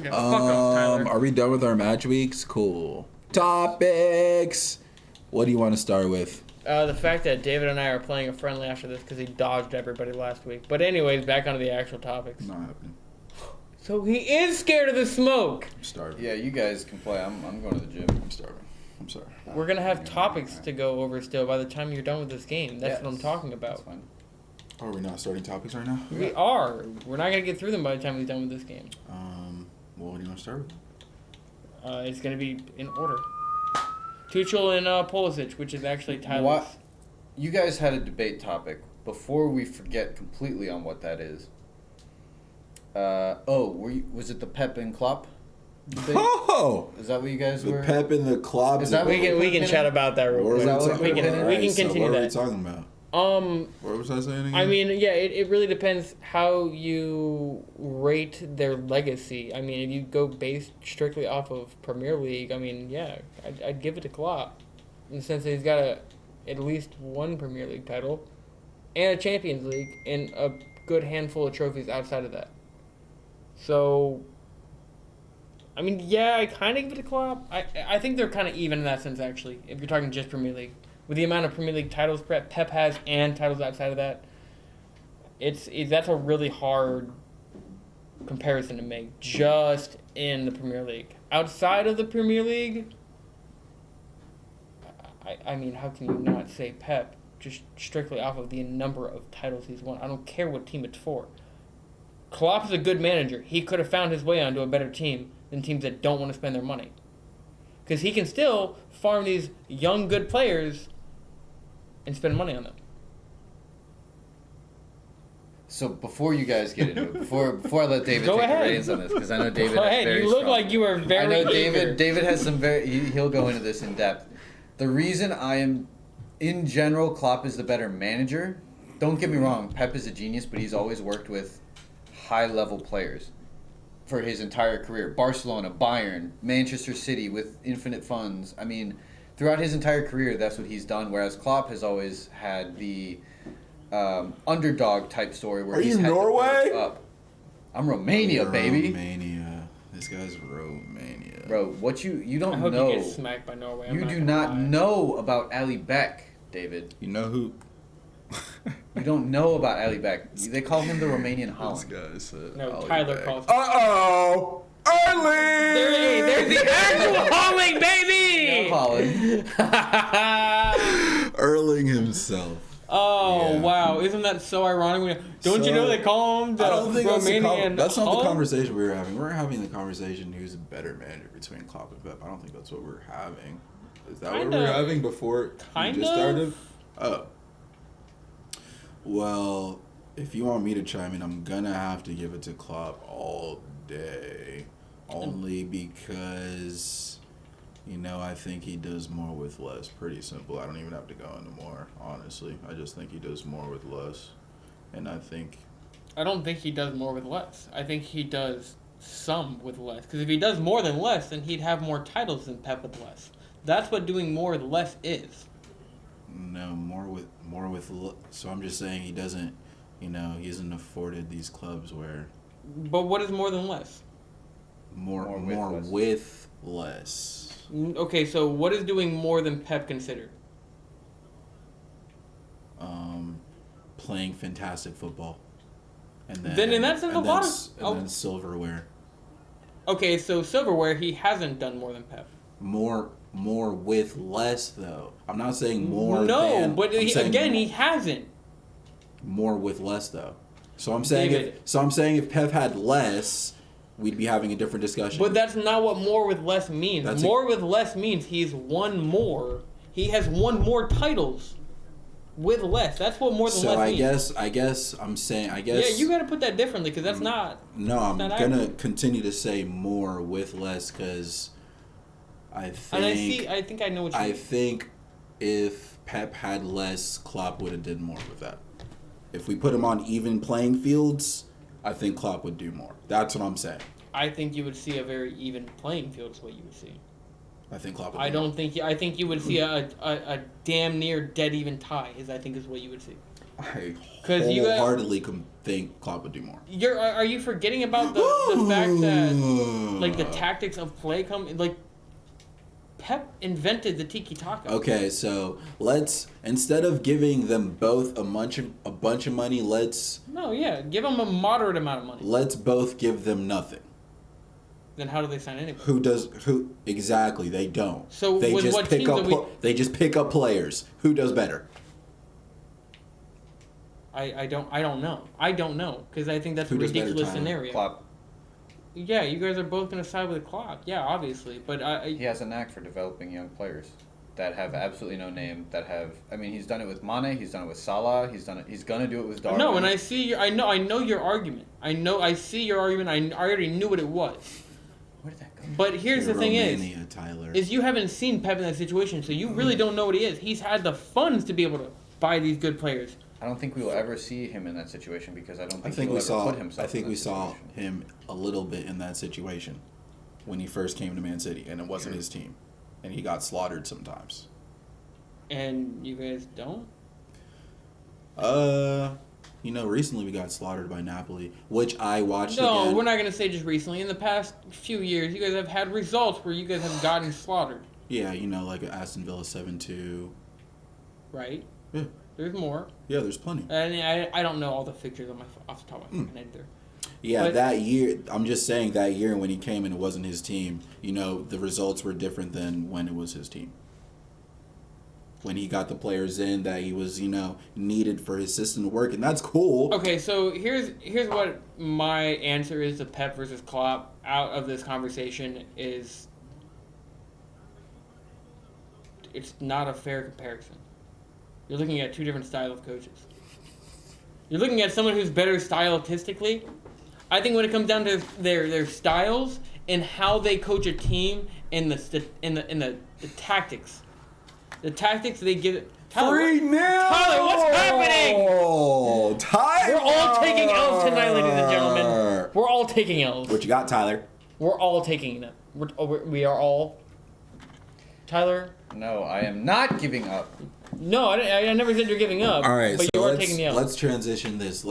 Yeah, fuck off, Tyler. Are we done with our match weeks? Cool. Topics. What do you want to start with? The fact that David and I are playing a friendly after this because he dodged everybody last week. But anyways, back onto the actual topics. Not happening. So he is scared of the smoke. I'm starving. Yeah, you guys can play. I'm going to the gym. I'm starving. I'm sorry. We're going to have topics to go over still by the time you're done with this game. That's what I'm talking about. That's fine. Are we not starting topics right now? We are. We're not going to get through them by the time he's done with this game. Well, what do you want to start with? It's going to be in order. Tuchel and Pulisic, which is actually Tyler's. What? You guys had a debate topic. Before we forget completely on what that is. Was it the Pep and Klopp debate? Oh! Is that what you guys The were? Pep and the Klopp. Is that We can chat about that real quick. We can continue What are we that. talking about? What was I saying again? I mean, yeah, it really depends how you rate their legacy. I mean, if you go based strictly off of Premier League, I mean, yeah, I'd give it to Klopp. In the sense that he's got at least one Premier League title and a Champions League and a good handful of trophies outside of that. So, I mean, yeah, I kind of give it to Klopp. I think they're kind of even in that sense, actually, if you're talking just Premier League. With the amount of Premier League titles Pep has and titles outside of that, that's a really hard comparison to make just in the Premier League. Outside of the Premier League, I mean, how can you not say Pep just strictly off of the number of titles he's won? I don't care what team it's for. Klopp is a good manager. He could have found his way onto a better team than teams that don't want to spend their money. Because he can still farm these young, good players and spend money on them. So before you guys get into it, before I let David Go take ahead. the reins on this, because I know David Go has ahead. very You look strong- like you were very I know eager. David has some he'll go into this in depth. The reason I am, in general, Klopp is the better manager. Don't get me wrong, Pep is a genius, but he's always worked with high-level players for his entire career. Barcelona, Bayern, Manchester City with infinite funds. I mean, throughout his entire career, that's what he's done, whereas Klopp has always had the underdog type story where Are he's you had to Norway? build up. I'm Romania, baby. Romania. This guy's Romania. Bro, what you don't I hope know. you get smacked by Norway. You do not know about Ali Beck, David. You know who? You don't know about Ali Beck. They call him the Romanian This Holland. guy said. No, Ali Tyler Beck. calls. Uh-oh! Erling! There's the actual Holling, baby! Holland. Erling himself. Oh, Yeah. wow. Isn't that so ironic? Don't you know they call him the I don't think Romanian that's not the Holland? conversation we were having. We're having the conversation who's a better manager between Klopp and Pep. I don't think that's what we're having. Is that what we were Kinda. having before we just started? Oh. Well, if you want me to chime in, I'm gonna have to give it to Klopp all day. Only because, I think he does more with less. Pretty simple. I don't even have to go into more, honestly. I just think he does more with less. And I don't think he does more with less. I think he does some with less. Because if he does more than less, then he'd have more titles than Pep with less. That's what doing more with less is. No, so I'm just saying he doesn't, he isn't afforded these clubs where But what is more than less? more with with less. Okay, so what is doing more than Pep considered? Playing fantastic football. And then, Then in that sense, and a lot then, of- and then silverware. Okay, so silverware, he hasn't done more than Pep. More with less though. I'm not saying more. No, than, but I'm saying again, he hasn't. more with less though. So I'm saying David. if Pep had less, we'd be having a different discussion. But that's not what more with less means. More with less means he's won more. He has won more titles with less. That's what more than so less means. I guess I'm saying Yeah, you got to put that differently because that's not. No, I'm not gonna accurate. continue to say more with less because I think. And I think I know what you I mean. think if Pep had less, Klopp would have did more with that. If we put him on even playing fields, I think Klopp would do more. That's what I'm saying. I think you would see a very even playing field is what you would see. I think Klopp would I do don't think I think you would see a damn near dead even tie. I think is what you would see. I 'Cause you got- wholeheartedly think Klopp would do more. Are you forgetting about the fact that like the tactics of play come like Pep invented the tiki taka. Okay, so let's, instead of giving them both a bunch of money, let's give them a moderate amount of money. let's both give them nothing. Then how do they sign anybody? Who exactly? They don't. So they with just what pick teams up are we- they just pick up players. Who does better? I don't know because I think that's Who a does better, ridiculous Tyler? scenario. Klopp. Yeah, you guys are both gonna side with Klopp. Yeah, obviously, but He has a knack for developing young players that have absolutely no name. He's done it with Mane. He's done it with Salah. He's gonna do it with Darwin. no, and I know your argument. I see your argument. I already knew what it was. Where did that go? But here's the thing Romania, Tyler. is you haven't seen Pep in that situation, so you really don't know what he is. He's had the funds to be able to buy these good players. I don't think we will ever see him in that situation because I don't think, I think he'll we ever saw. put himself. I think in we that saw situation. him a little bit in that situation when he first came to Man City, and it wasn't his team, and he got slaughtered sometimes. And you guys don't? Recently we got slaughtered by Napoli, which I watched No, again. we're not gonna say just recently. In the past few years, you guys have had results where you guys have gotten slaughtered, Yeah, like Aston Villa 7-2. right? Yeah, There's more. yeah, there's plenty. And I don't know all the fixtures off the top of my fucking head either. Yeah, But- that year, I'm just saying that year when he came and it wasn't his team, the results were different than when it was his team. When he got the players in that he was, needed for his system to work, and that's cool. Okay, so here's what my answer is to Pep versus Klopp out of this conversation is it's not a fair comparison. You're looking at two different styles of coaches. You're looking at someone who's better stylistically. I think when it comes down to their styles and how they coach a team and the tactics. The tactics they give it. Tyler, 3-0! Tyler, what's happening? Oh, Tyler! We're all taking L's tonight, ladies and gentlemen. We're all taking L's. What you got, Tyler? We're all taking them. We are all. Tyler? No, I am not giving up. No, I never said you're giving up. All right, but so you are taking the L. let's transition this